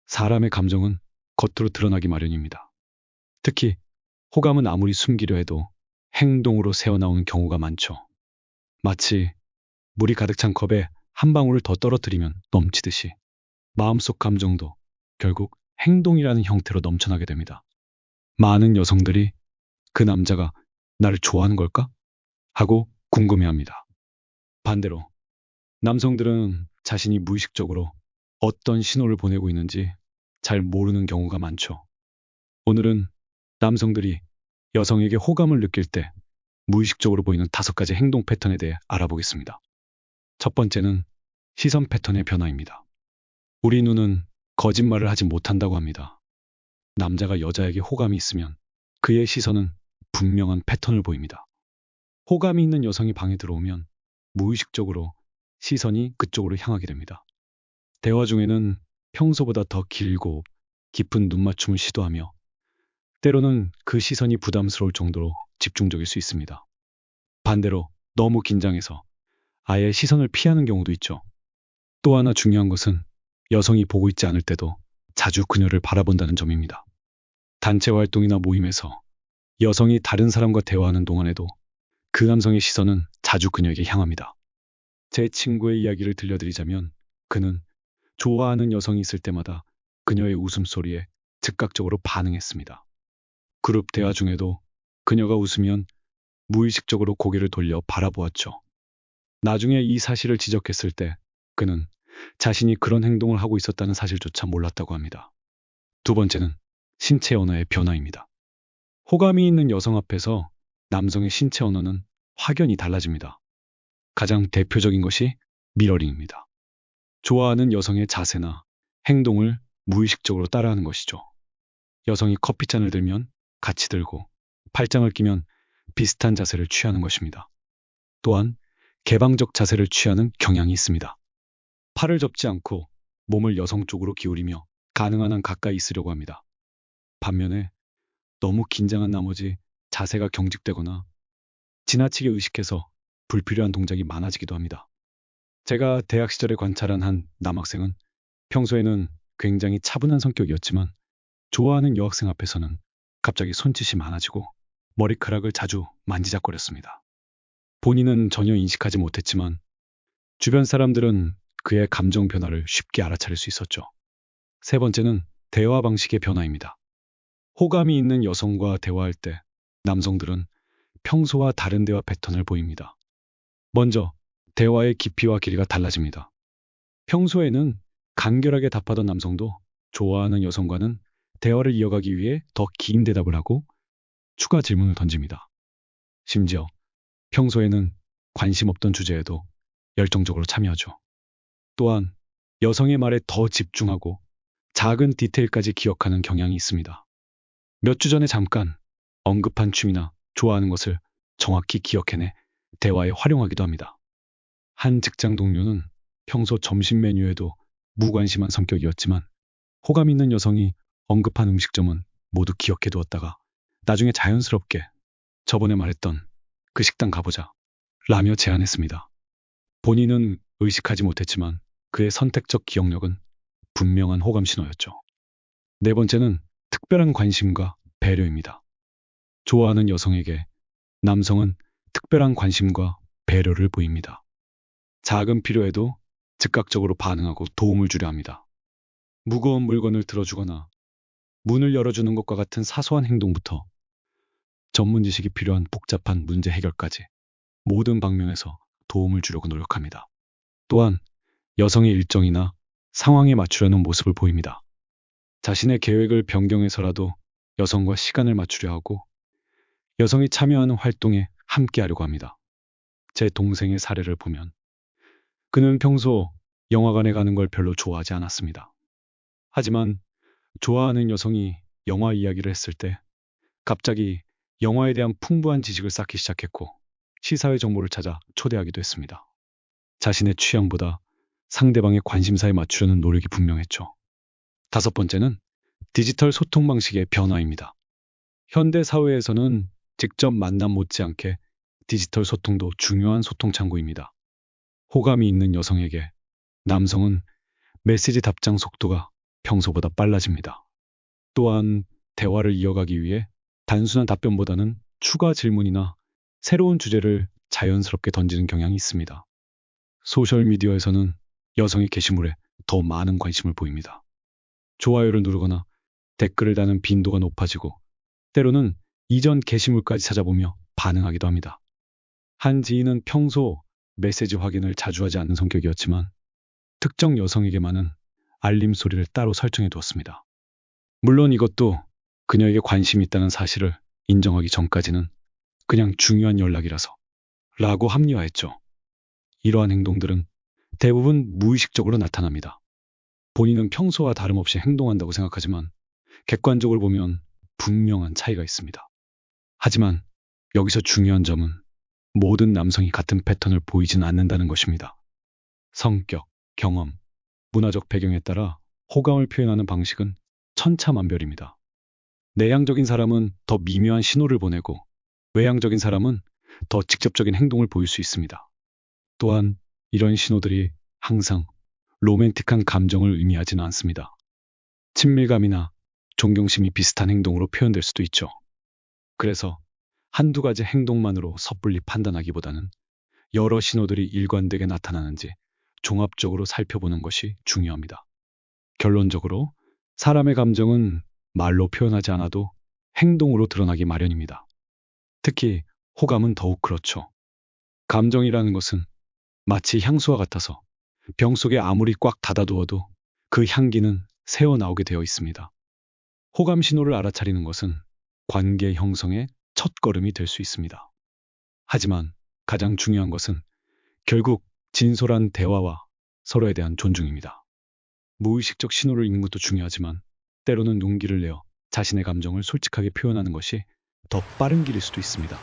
사람의 감정은 겉으로 드러나기 마련입니다. 특히 호감은 아무리 숨기려 해도 행동으로 새어나오는 경우가 많죠. 마치 물이 가득 찬 컵에 한 방울을 더 떨어뜨리면 넘치듯이 마음속 감정도 결국 행동이라는 형태로 넘쳐나게 됩니다. 많은 여성들이 그 남자가 나를 좋아하는 걸까? 하고 궁금해합니다. 반대로 남성들은 자신이 무의식적으로 어떤 신호를 보내고 있는지 잘 모르는 경우가 많죠. 오늘은 남성들이 여성에게 호감을 느낄 때 무의식적으로 보이는 5가지 행동 패턴에 대해 알아보겠습니다. 첫 번째는 시선 패턴의 변화입니다. 우리 눈은 거짓말을 하지 못한다고 합니다. 남자가 여자에게 호감이 있으면 그의 시선은 분명한 패턴을 보입니다. 호감이 있는 여성이 방에 들어오면 무의식적으로 시선이 그쪽으로 향하게 됩니다. 대화 중에는 평소보다 더 길고 깊은 눈맞춤을 시도하며 때로는 그 시선이 부담스러울 정도로 집중적일 수 있습니다. 반대로 너무 긴장해서 아예 시선을 피하는 경우도 있죠. 또 하나 중요한 것은 여성이 보고 있지 않을 때도 자주 그녀를 바라본다는 점입니다. 단체 활동이나 모임에서 여성이 다른 사람과 대화하는 동안에도 그 남성의 시선은 자주 그녀에게 향합니다. 제 친구의 이야기를 들려드리자면 그는 좋아하는 여성이 있을 때마다 그녀의 웃음소리에 즉각적으로 반응했습니다. 그룹 대화 중에도 그녀가 웃으면 무의식적으로 고개를 돌려 바라보았죠. 나중에 이 사실을 지적했을 때 그는 자신이 그런 행동을 하고 있었다는 사실조차 몰랐다고 합니다. 두 번째는 신체 언어의 변화입니다. 호감이 있는 여성 앞에서 남성의 신체 언어는 확연히 달라집니다. 가장 대표적인 것이 미러링입니다. 좋아하는 여성의 자세나 행동을 무의식적으로 따라하는 것이죠. 여성이 커피잔을 들면 같이 들고 팔짱을 끼면 비슷한 자세를 취하는 것입니다. 또한 개방적 자세를 취하는 경향이 있습니다. 팔을 접지 않고 몸을 여성 쪽으로 기울이며 가능한 한 가까이 있으려고 합니다. 반면에 너무 긴장한 나머지 자세가 경직되거나 지나치게 의식해서 불필요한 동작이 많아지기도 합니다. 제가 대학 시절에 관찰한 한 남학생은 평소에는 굉장히 차분한 성격이었지만 좋아하는 여학생 앞에서는 갑자기 손짓이 많아지고 머리카락을 자주 만지작거렸습니다. 본인은 전혀 인식하지 못했지만 주변 사람들은 그의 감정 변화를 쉽게 알아차릴 수 있었죠. 세 번째는 대화 방식의 변화입니다. 호감이 있는 여성과 대화할 때 남성들은 평소와 다른 대화 패턴을 보입니다. 먼저 대화의 깊이와 길이가 달라집니다. 평소에는 간결하게 답하던 남성도 좋아하는 여성과는 대화를 이어가기 위해 더 긴 대답을 하고 추가 질문을 던집니다. 심지어 평소에는 관심 없던 주제에도 열정적으로 참여하죠. 또한 여성의 말에 더 집중하고 작은 디테일까지 기억하는 경향이 있습니다. 몇 주 전에 잠깐 언급한 취미나 좋아하는 것을 정확히 기억해내 대화에 활용하기도 합니다. 한 직장 동료는 평소 점심 메뉴에도 무관심한 성격이었지만 호감 있는 여성이 언급한 음식점은 모두 기억해 두었다가 나중에 자연스럽게 저번에 말했던 그 식당 가보자 라며 제안했습니다. 본인은 의식하지 못했지만 그의 선택적 기억력은 분명한 호감 신호였죠. 네 번째는 특별한 관심과 배려입니다. 좋아하는 여성에게 남성은 특별한 관심과 배려를 보입니다. 작은 필요에도 즉각적으로 반응하고 도움을 주려 합니다. 무거운 물건을 들어주거나 문을 열어주는 것과 같은 사소한 행동부터 전문 지식이 필요한 복잡한 문제 해결까지 모든 방면에서 도움을 주려고 노력합니다. 또한 여성의 일정이나 상황에 맞추려는 모습을 보입니다. 자신의 계획을 변경해서라도 여성과 시간을 맞추려 하고 여성이 참여하는 활동에 함께하려고 합니다. 제 동생의 사례를 보면 그는 평소 영화관에 가는 걸 별로 좋아하지 않았습니다. 하지만 좋아하는 여성이 영화 이야기를 했을 때 갑자기 영화에 대한 풍부한 지식을 쌓기 시작했고 시사회 정보를 찾아 초대하기도 했습니다. 자신의 취향보다 상대방의 관심사에 맞추려는 노력이 분명했죠. 다섯 번째는 디지털 소통 방식의 변화입니다. 현대 사회에서는 직접 만남 못지않게 디지털 소통도 중요한 소통 창구입니다. 호감이 있는 여성에게 남성은 메시지 답장 속도가 평소보다 빨라집니다. 또한 대화를 이어가기 위해 단순한 답변보다는 추가 질문이나 새로운 주제를 자연스럽게 던지는 경향이 있습니다. 소셜미디어에서는 여성의 게시물에 더 많은 관심을 보입니다. 좋아요를 누르거나 댓글을 다는 빈도가 높아지고 때로는 이전 게시물까지 찾아보며 반응하기도 합니다. 한 지인은 평소 메시지 확인을 자주 하지 않는 성격이었지만 특정 여성에게만은 알림 소리를 따로 설정해 두었습니다. 물론 이것도 그녀에게 관심이 있다는 사실을 인정하기 전까지는 그냥 중요한 연락이라서 라고 합리화했죠. 이러한 행동들은 대부분 무의식적으로 나타납니다. 본인은 평소와 다름없이 행동한다고 생각하지만 객관적으로 보면 분명한 차이가 있습니다. 하지만 여기서 중요한 점은 모든 남성이 같은 패턴을 보이지는 않는다는 것입니다. 성격, 경험, 문화적 배경에 따라 호감을 표현하는 방식은 천차만별입니다. 내향적인 사람은 더 미묘한 신호를 보내고 외향적인 사람은 더 직접적인 행동을 보일 수 있습니다. 또한 이런 신호들이 항상 로맨틱한 감정을 의미하지는 않습니다. 친밀감이나 존경심이 비슷한 행동으로 표현될 수도 있죠. 그래서 한두 가지 행동만으로 섣불리 판단하기보다는 여러 신호들이 일관되게 나타나는지 종합적으로 살펴보는 것이 중요합니다. 결론적으로 사람의 감정은 말로 표현하지 않아도 행동으로 드러나기 마련입니다. 특히 호감은 더욱 그렇죠. 감정이라는 것은 마치 향수와 같아서 병 속에 아무리 꽉 닫아두어도 그 향기는 새어나오게 되어 있습니다. 호감 신호를 알아차리는 것은 관계 형성의 첫걸음이 될 수 있습니다. 하지만 가장 중요한 것은 결국 진솔한 대화와 서로에 대한 존중입니다. 무의식적 신호를 읽는 것도 중요하지만 때로는 용기를 내어 자신의 감정을 솔직하게 표현하는 것이 더 빠른 길일 수도 있습니다.